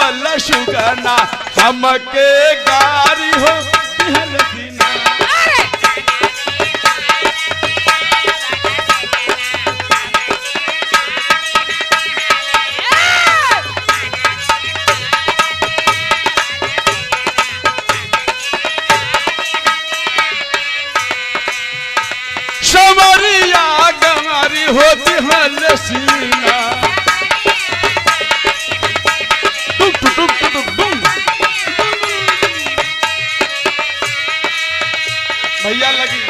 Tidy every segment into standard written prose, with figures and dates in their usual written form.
वाला सुगना हमके गारी हो दिहल सीना। समरिया गंवारी हो दिहल सीना। भैया लगी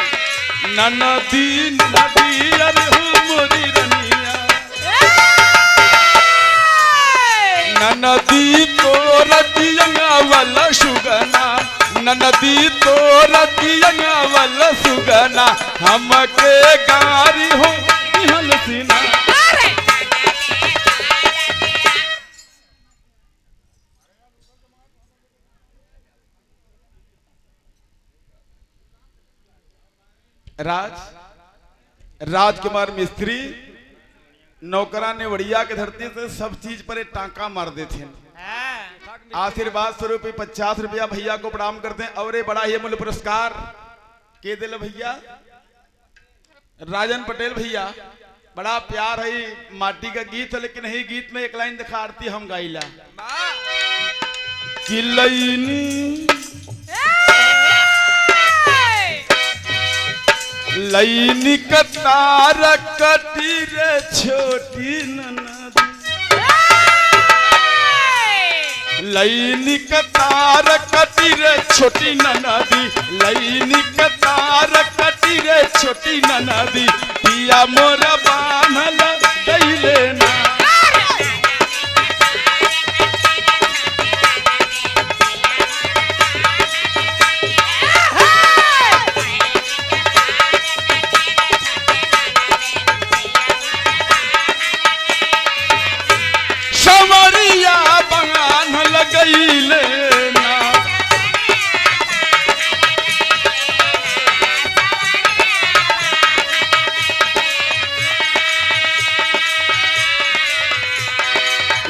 नदी नदी अरे हो मोरी रनिया नदी तो रतिया वाला सुगना नदी तो रतिया वाला सुगना हमके गारी हो दिहल सीना। राजकुमार मिस्त्री नौकरा ने वड़िया के धरती से सब चीज पर एक टांका मार देते हैं। आशीर्वाद स्वरूप 50 रुपया भैया को प्रणाम करते हैं। और बड़ा ही मूल्य पुरस्कार के दिल भैया राजन पटेल भैया। बड़ा प्यार है माटी का गीत है, लेकिन यही गीत में एक लाइन दिखा आरती हम गाइला कि लईनी लईनी कतार कटी रे छोटी ननदी लईनी कतार कटी रे छोटी ननदी लईनी कतार कटी रे छोटी ननदी पिया मोरा बान्हल गइले ना। समरिया बान्हल गइले ना।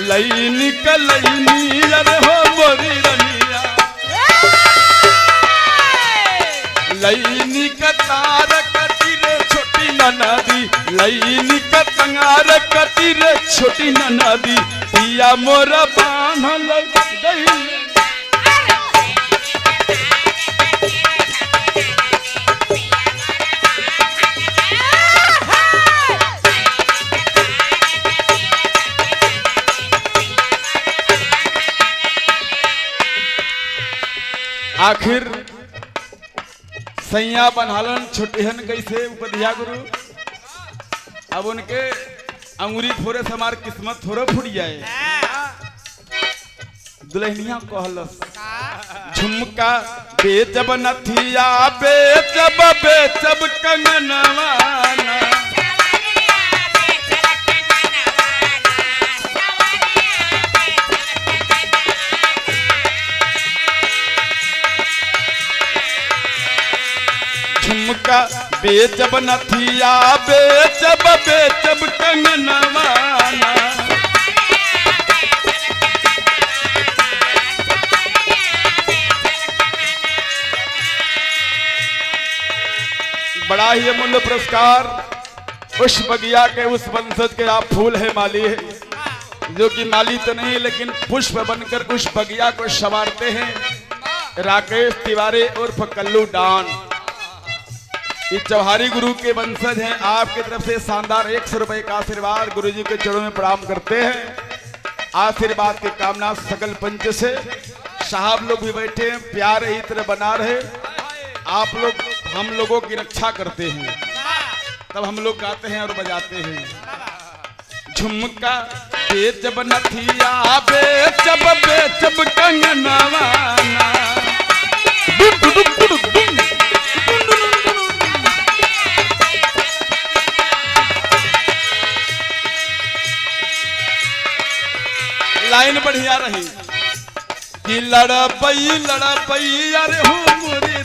लईनी का लईनी अरे हो मोरी रनिया लईनी का तार कटी रे छोटी ननदी लईनी का तंगार कटी रे छोटी ननदी पिया मोरा बान्हल गइले। आखिर सैया बनहालन छोटेहन कैसे उपध्या गुरु। अब उनके अंगुरी थोड़े से हमार किस्मत थोड़ा फूट जाए। दुल्हनिया कहलस झुमका बेचब नथिया बेचब कंगनवा झुमका बेचब नथिया बेचब कंगनवा बड़ा ही अमूल्य पुरस्कार उस बगिया के उस वंशज के आप फूल है माली है, जो कि माली तो नहीं लेकिन पुष्प बनकर उस बगिया को संवारते हैं। राकेश तिवारी उर्फ कल्लू डान ये चौहारी गुरु के वंशज हैं। आपकी तरफ से शानदार 100 रुपए का आशीर्वाद गुरु जी के चरणों में प्रणाम करते हैं। आशीर्वाद की कामना सकल पंच से साहब लोग भी बैठे हैं, प्यार इसी तरह बना रहे। आप लोग हम लोगों की रक्षा करते हैं, तब हम लोग गाते हैं और बजाते हैं। झुमका बेचब नथिया बेचब कंगनवा लाइन बढ़िया रही कि लड़पई अरे हो मोरी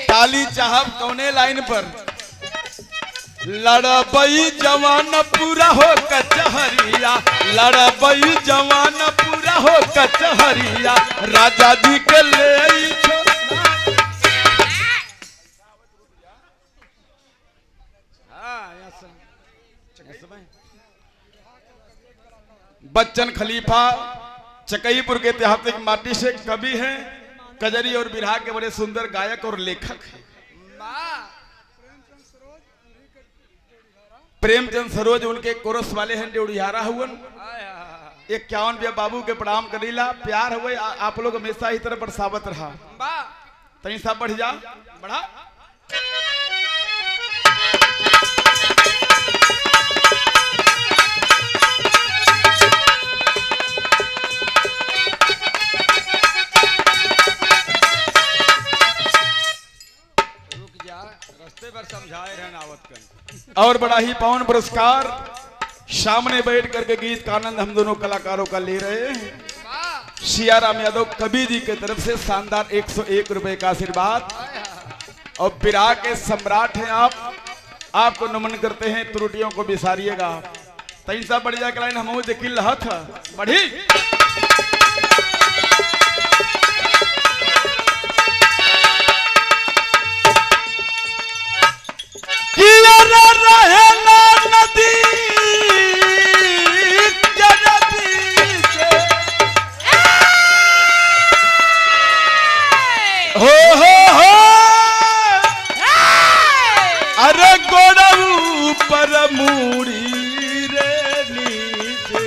ताली चाहब कौने लाइन पर लड़बई जवान पूरा हो कचहरिया, लड़बई जवान पूरा हो कचहरिया, राजा जी के ले आई बच्चन खलीफा चकईपुर के ऐतिहासिक माटी से कवि हैं, कजरी और बिरहा के बड़े सुंदर गायक और लेखक हैं। प्रेमचंद सरोज उनके कोरस वाले हैं, डेउड़ियारा हुवन। 51 बाबू के प्रणाम करीला, प्यार हुए आप लोग हमेशा ही तरह बरसावत रहा। तनी सा बढ़ जा, बढ़ा। रस्ते पर समझाए रहना आवत कर। और बड़ा ही पावन पुरस्कार सामने बैठ करके गीत का आनंद हम दोनों कलाकारों का ले रहे हैं। सियाराम यादव कवि जी की तरफ से शानदार 101 रुपए का आशीर्वाद। और बिरहा के सम्राट हैं आप, आपको नमन करते हैं, त्रुटियों को बिसारिएगा। तई सा बढ़ जाए लाइन हम देखिल हथ बढ़ी। अरे गोड़ऊ पर मूड़ी रे नीचे,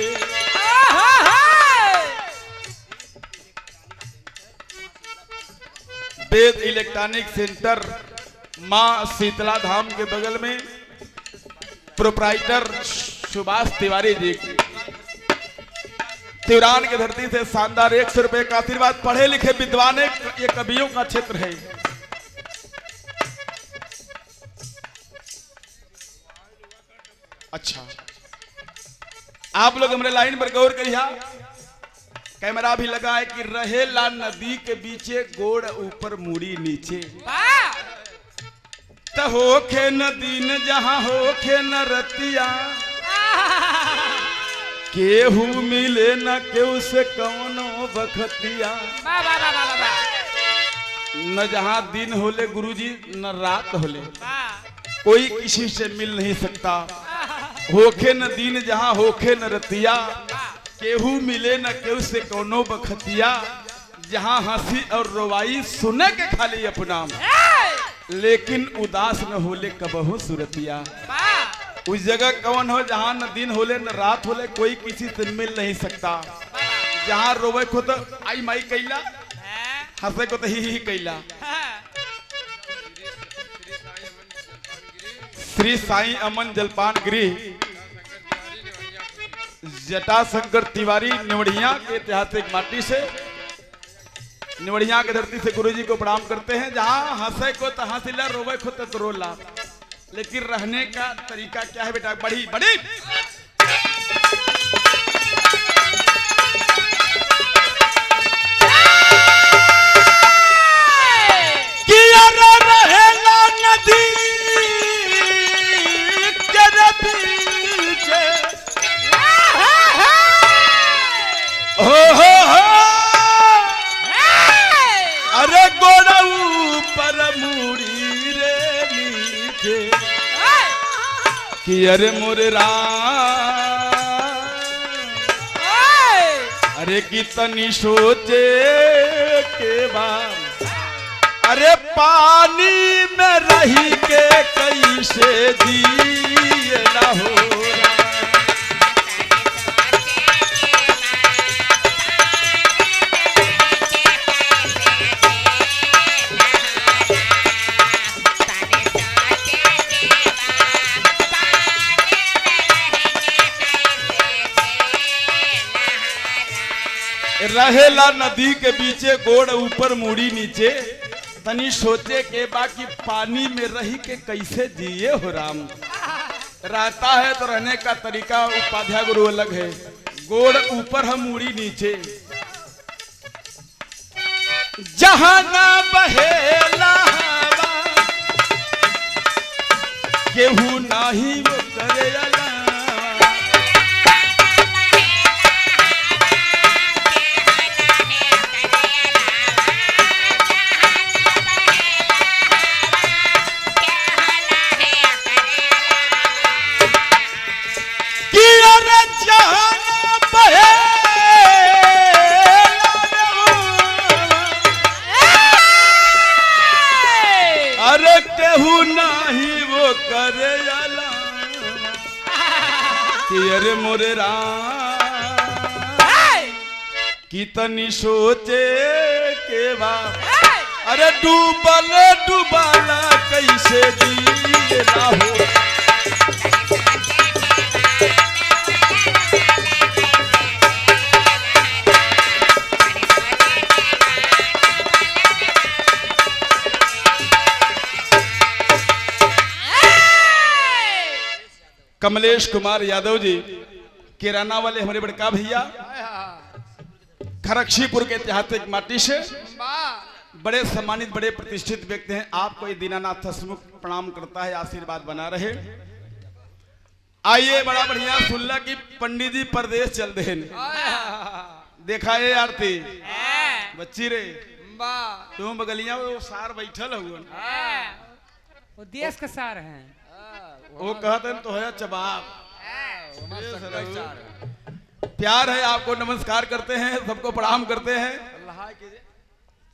वेद इलेक्ट्रॉनिक सेंटर मां शीतला धाम के बगल में प्रोप्राइटर सुभाष तिवारी जी, तिवरान की धरती से शानदार 100 रुपए का आशीर्वाद। पढ़े लिखे विद्वान, ये कवियों का क्षेत्र है। अच्छा, आप लोग हमारे लाइन पर गौर करिया, कैमरा भी लगा है कि रहेला नदी के बीचे गोड़ ऊपर मुड़ी नीचे, त होखे नदी न जहां होखे न रतिया, केहू मिले न केहू से कौनो बखतिया। न जहां दिन होले गुरुजी न रात होले, कोई किसी से मिल नहीं सकता। होखे न दिन जहां होखे न रतिया, केहू मिले न केहू से कौनो बखतिया, जहां हंसी और रोवाई सुने के खाली अपना, लेकिन उदास न होले कबहू सुरतिया। उस जगह कौन हो जहां न दिन होले न रात होले, कोई किसी से मिल नहीं सकता। जहां रोवे को तो आई माई कैला, हंसे को तो ही कैला। श्री साईं अमन जलपान गृह, जटा शंकर तिवारी, निवड़िया के ऐतिहासिक माटी से, निवड़िया की धरती से गुरुजी को प्रणाम करते हैं। जहां हंसे को तो हंसिला, रोवे को तो रोला, लेकिन रहने का तरीका क्या है बेटा? बड़ी बड़ी रहेला नदी के पीछे, अरे गोड़ऊ पर मुड़ी रे नीचे, कि अरे मोरे राम, अरे कितनी सोचे के बाद, अरे पानी में रही के कैसे जिए ना हो। रहेला नदी के बीचे गोड़ ऊपर मुड़ी नीचे, तनी सोचे के बाकी पानी में रही के कैसे जिए हो राम। रहता है तो रहने का तरीका उपाध्याय गुरु अलग है। गोड़ ऊपर हम मुड़ी नीचे, जहां ना बहेला हवा, केहू नाही वो करे अला। अरे केहू नाही वो करे अला कि अरे मोरे राम की तनी सोचे के बा अरे डूबल डूबाला कैसे जिए ना हो। कमलेश कुमार यादव जी किराना वाले हमारे बड़का भैया खरक्शीपुर के ऐतिहासिक माटी से बड़े सम्मानित बड़े प्रतिष्ठित व्यक्ति हैं। आपको ये दीनानाथ हसमुख प्रणाम करता है, आशीर्वाद बना रहे। आइए बड़ा बढ़िया सुनला कि पंडित जी परदेश चल दे देखा ये आरती बच्ची रे तुम बगलिया वो सार बैठल हुआ वो देश का सार है वो कहते तो है जवाब प्यार है। आपको नमस्कार करते हैं, सबको प्रणाम करते हैं।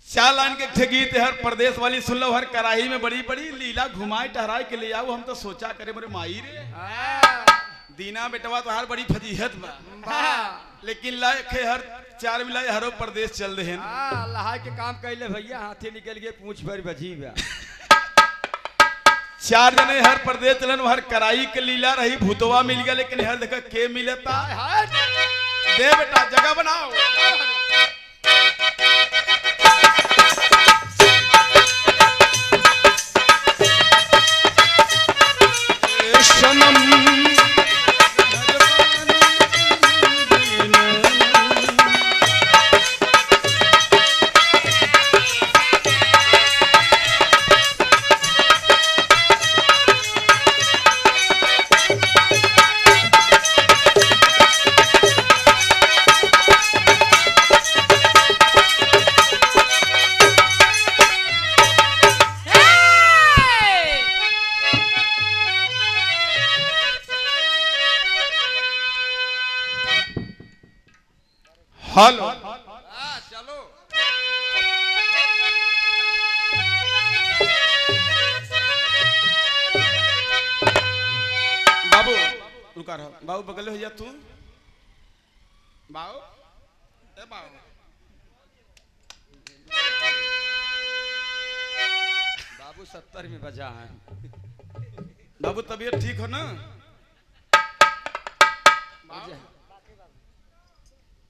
चार लाइन के गीत हर प्रदेश वाली सुन लो। हर कराही में बड़ी बड़ी लीला घुमाए टहराए के ले आओ। हम तो सोचा करे मेरे माई रे दीना बेटवा तो हर बड़ी फजीहत बा लेकिन लाए हर चार मिलाए हरो प्रदेश चल रहे हैं। अल्लाह के काम कैले भैया हाथी निकल गए पूछ भर बजी बा। चार जने हर प्रदेश चलन हर कराई के लीला रही भूतवा मिल गया लेकिन हर देखा के मिलता दे बेटा जगह बनाओ। हेलो चलो बाबू रुका रहो। बाबू बगल हो जा तू बाबू ए बाबू बाबू 70 में बजा है। बाबू तबीयत ठीक हो ना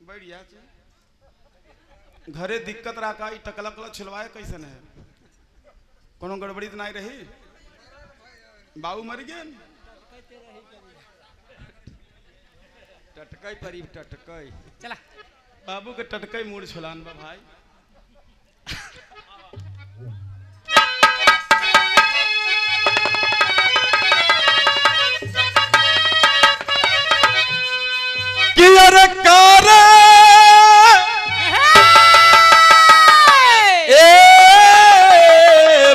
बढ़िया घरे दिक्कत रहा टकला कला छिलवाए कैसे है कोनो गड़बड़ी तो नहीं रही। बाबू मर गए टटकई परी टटकई चला बाबू के टटकई मूड छुलान बा भाई। कि अरे कार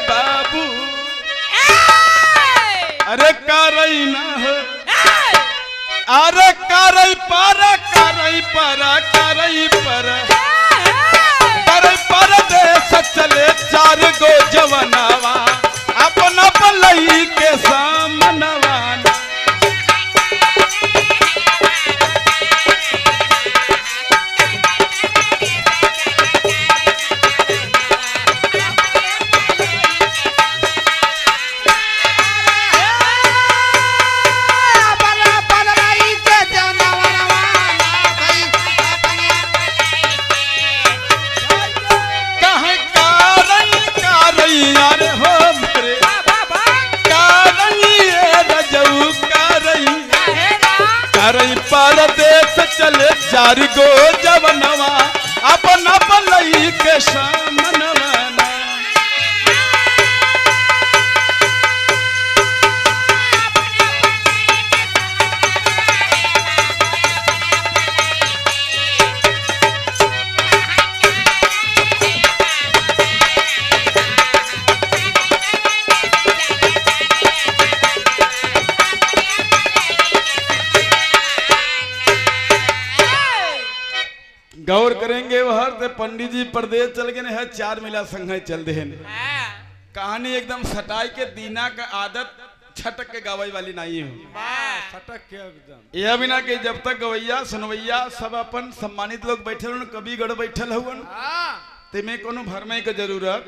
बाबू अरे कारई ना हो अरे कारई पर कारई पर कारई पर कारई पर देश चले चार गो जवनावा अपना पलई के सामनवा। परदेश चले चार गो जवनवा अपना पलई के सामनवा। गौर करेंगे वहर ते पंडित जी परदेश चल गए है, 4 मिला संघ चल दे कहानी एकदम सटाई के दीना का आदत छटक के गवाई वाली नहीं हो। सटक के एकदम यह बिना कि जब तक गवैया सुनवैया सब अपन सम्मानित लोग बैठे हुन, कभी गढ़ बैठल हुन ते में कोनो भरमे के जरूरत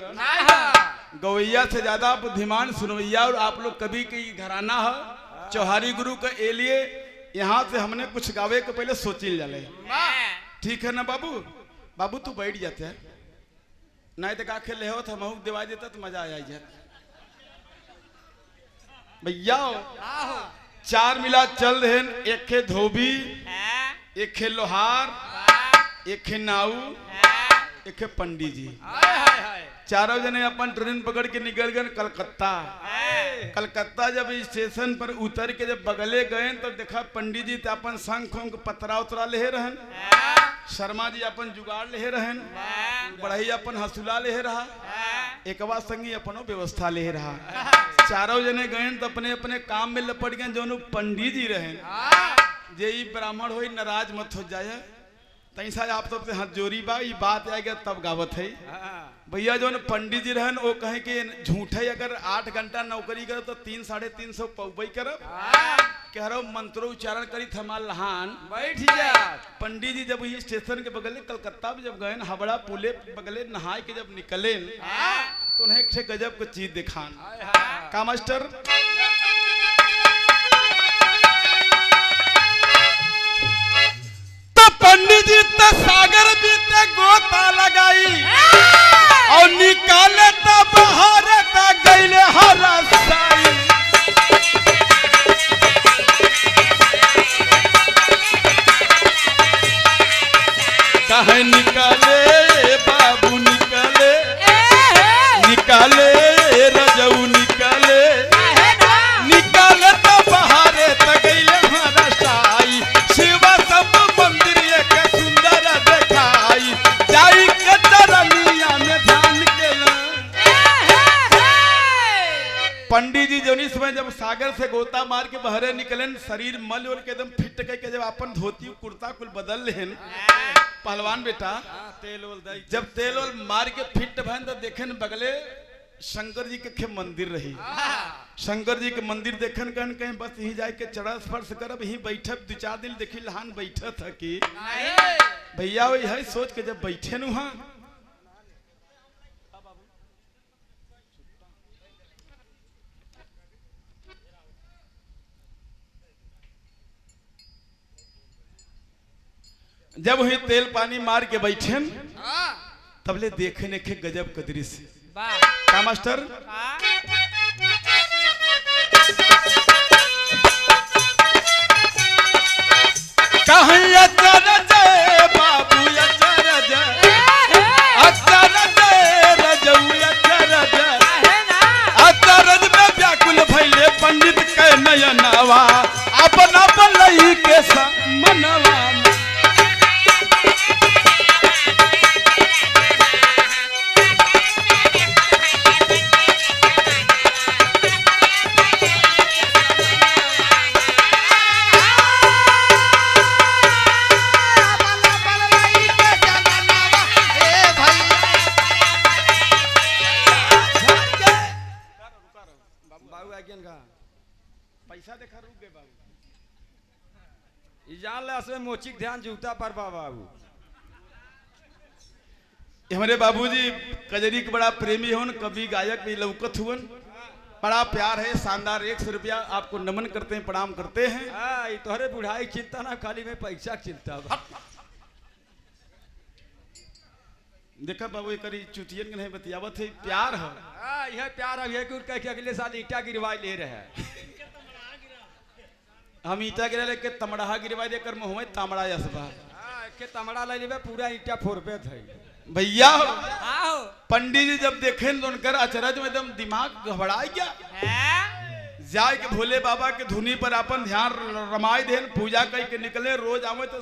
गवैया से ज्यादा बुद्धिमान सुनवैया और आप लोग कभी की घराना है चौहारी गुरु का ए लिए यहाँ से हमने कुछ गावे के पहले सोचिल जाले। ठीक है ना बाबू? बाबू तू बैठ जाते है नहीं तो का खेले हो था महूक दिवा देता तो मजा आ जाए भैया। 4 मिला चल रहे, एक खे धोबी, एक खे लोहार, एक खे नाऊ, एक खे पंडित जी। चारों जने अपन ट्रेन पकड़ के निकल गए कलकत्ता। कलकत्ता जब स्टेशन पर उतर के जब बगले गए तो देखा पंडित जी अपन शंख उंख पतरा उतरा ले रहन, शर्मा जी अपन जुगाड़ ले रहन, बढ़ई अपन हसुला ले रहा, एकवा संगी अपनो व्यवस्था ले रहा। चारों जने गए तो अपने अपने काम में लपट गए। जो पंडित जी रहे जे ब्राह्मण हो नाराज मत हो जाए तैसा आप सबसे हाथ जोड़ी बा ये बात आ गया तब गावत है भैया। जो पंडित जी रहन वो कहे कि झूठे अगर 8 घंटा नौकरी करो तो 300 साढ़े 300 पौबई करब कह रहा मंत्रो उच्चारण करी थमा लहान बैठ जा। पंडित जी जब ये स्टेशन के बगले कलकत्ता में जब गए हावड़ा पुले बगले नहाए के जब निकले तो उन्हें एक गजब को चीज दिखान का मास्टर। तो पंडित जी तो सागर बीते गोता लगाई और निकाले तो बाहर तो गईले हरा साई। कहे निकाले बाबू निकाले निकाले रजऊ निकाले निकाले तो बाहरे तो गईले हरा साई। शिव सब मंदिर एक सुंदर देखाई जाई के तरनिया में ध्यान के पंडित जी जोनी समय जब सागर से गोता मार के बहरे निकलन शरीर मल उल के एकदम फिट के जब अपन धोती कुर्ता कुल बदल लेन पहलवान बेटा तेल ओल दई जब तेल ओल मार के फिट भन तो देखे बगले शंकर जी के मंदिर रही। शंकर जी के मंदिर देखन कहन कहीं बस यही जाए के चढ़ा स्पर्श करब यही बैठब 2-4 दिन देखी लहान बैठा था कि भैया वही है सोच के जब बैठे नु हाँ जब वही तेल पानी मार के बैठे तबले देखने के गजब का दृश्य का मास्टर। कहीं अचरज बाबू अचरज अचरज रजऊ अचरज अचरज में व्याकुल भइले पंडित के नयनवा अपना बलई के मनवा। पैसा देखा रुक गए बाबू जान ला से मोचिक ध्यान जूता पर बाबू। हमारे बाबूजी कजरी के बड़ा प्रेमी होन कवि गायक भी लौकत हुन बड़ा प्यार है शानदार 100 रुपया आपको नमन करते हैं प्रणाम करते हैं। ये तोहरे बुढ़ाई चिंता ना खाली में पैसा चिंता देखा बाबू एक चुतियन के नहीं बतियावत है प्यार है। यह प्यार अब है कि कह के अगले साल ईटा गिरवाई ले रहे हैं। हम ईटा गिरा लेके तमड़ा गिरवाई देकर मुँह में तामड़ा यसबा के तमड़ा ले लेबे पूरा ईटा फोड़बे थे भैया। पंडित जी जब देखे तो उनकर अचरज में एकदम दिमाग घबरा गया। जाए के भोले बाबा के धुनी पर अपन ध्यान रमाई देन पूजा करके निकले रोज आवे तो